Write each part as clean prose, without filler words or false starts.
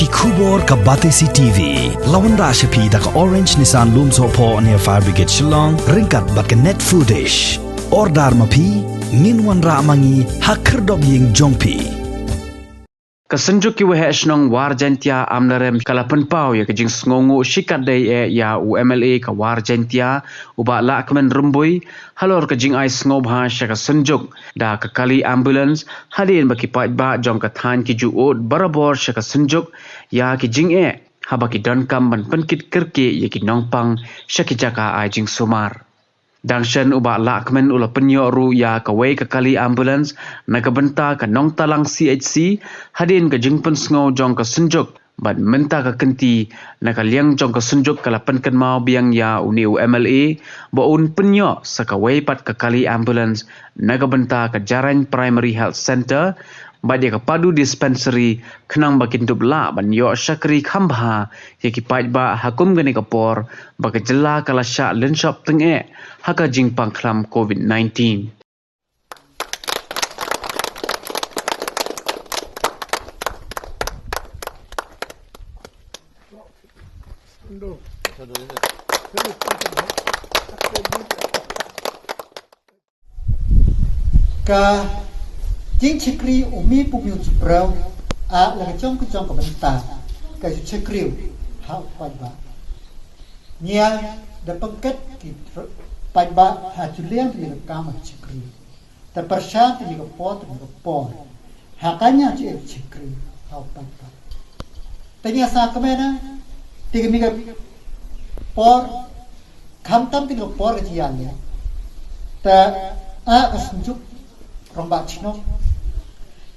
Kubor ka Batesi TV. Lawan Rashapi da ka Orange Nissan Lumso po near Fire Brigade Shillong. Ringkat bat ka net foodish. Ordar mapi. Minwan ra mangi hakerdog ying jongpi. Kasenjuk ki wehe snong warjantia amlarem kalapan pau ya kajing sngongu shikat day ya UMLA ka warjantia uba Lahkmen Rymbui halor kajing ai Sngewbha syaka senjuk da kekali ambulans hadin baki paitba jong kathan ki juut barabor syaka senjuk ya kajing habaki dankam ban penkit kerke ya ki nongpang syaki jaka ai jing sumar. Dangshan uba Lahkmen ula penyoru ya kawai kekali ambulans na kabenta ka nong talang CHC hadin ka jingpen Sngewbha jong ka senjuk ban menta ka kenti na kaliang jong ka senjuk kalapan kan mau biang ya uni UMLA baun penyo sa kawai pat kekali ambulans na kabenta ka Jaran Primary Health Center badia ka padu dispensary kenang bakin dubla ban yo syakri khambha ye ki paitba hakum gani kapor baka jela kala sya lenshop tenge haka jingpang klam COVID-19. Ka jing chikri umi pumil jubrau a la chong ka benta ka chikri ha paitba nia da pangkat ki paitba ha julian ni ka ma chikri ta persat ni ka pot ni ka por hakanya chikri ha paitba tanya sa kamena tiga miga por khamtam ti ka por ka jian ya ta a asunjuk romba chino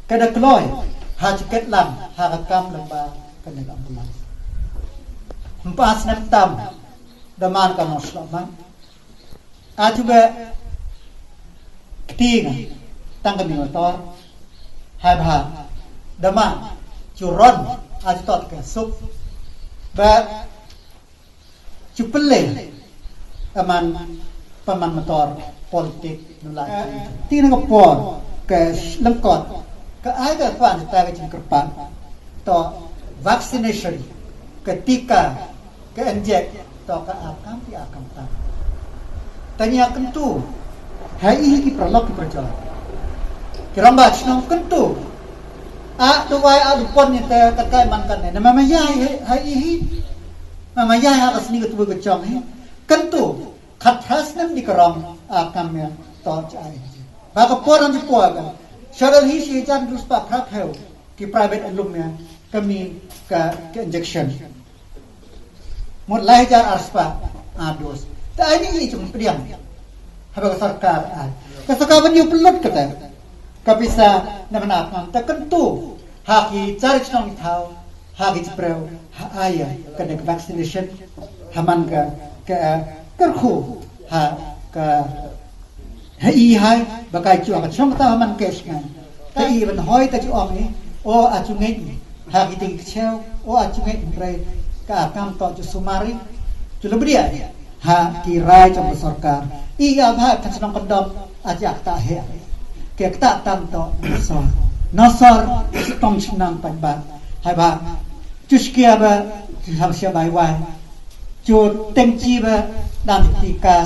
kada kloy ha chiket lam ha kam lamba kana ambulans empas neptam daman ka moslama ajuba ktinga tangga motor ha bha dama churon ajutot ka sup ba chupelle aman paman motor politik nulai tina ka por ke lengkot ke ai ka fan ta ka jingkerpan to vaccination ketika ke injek to ka akam ti akam ta tanya kentu hai ki prolog ki perjal kiramba chnong kentu a to wai a dupon ni te kai man kan ne mama yai hai mama yai ha asni ka tu ka chong he kentu khathas nam di karam akam ya to chai ba ka poran di poaga Syarul hi si jan dus pa khap heu ki private alumnia kami ka injection một lai jar arspa ados ta ini chung priam haba sarkar ka saka ban yu pelot kata ka bisa na manap ta kentu ha ki char chong thau ha ki spreu ha aya ka de vaccination haman ka kerkhu ha ka hai hai bagai chuang chong ta man kes kan ta i ban hoi ta chu ong ni o a chu ngai ha ki ting cheu o a chu ngai bre ka kam to chu sumari chu lebria ha ki rai trong sarkar i ga bha ta chong kondom a ja ta he ke ta tam to nosor tong chnang pan ba hai ba chu skia ba ham sia bai wai chu teng chi ba dan ti ka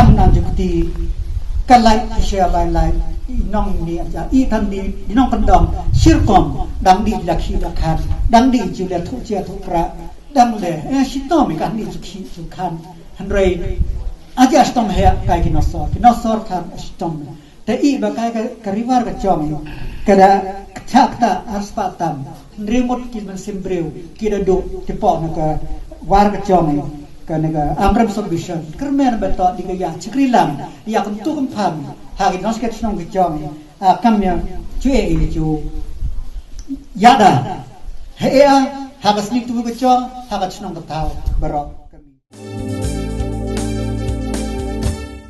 am nan ju ti kalai share by life nong ni aja i than di nong pendong sirkom dang di lakhi lakhan dang di julia thu chia thu pra dang le sitom kan ni chu khan hanrei aja stom he kai ki nosor khan stom te i ba kai ka river ka chom kada chakta arspatam remote ki man simbreu ki da do ti po na ka war ka chom karena amram solution kerana betul di gaya cekrilang dia akan tu kempam hari nasket senang kejam kami cuy ini cuy yada hea hagas ni tu kejam hagas senang ketahu berok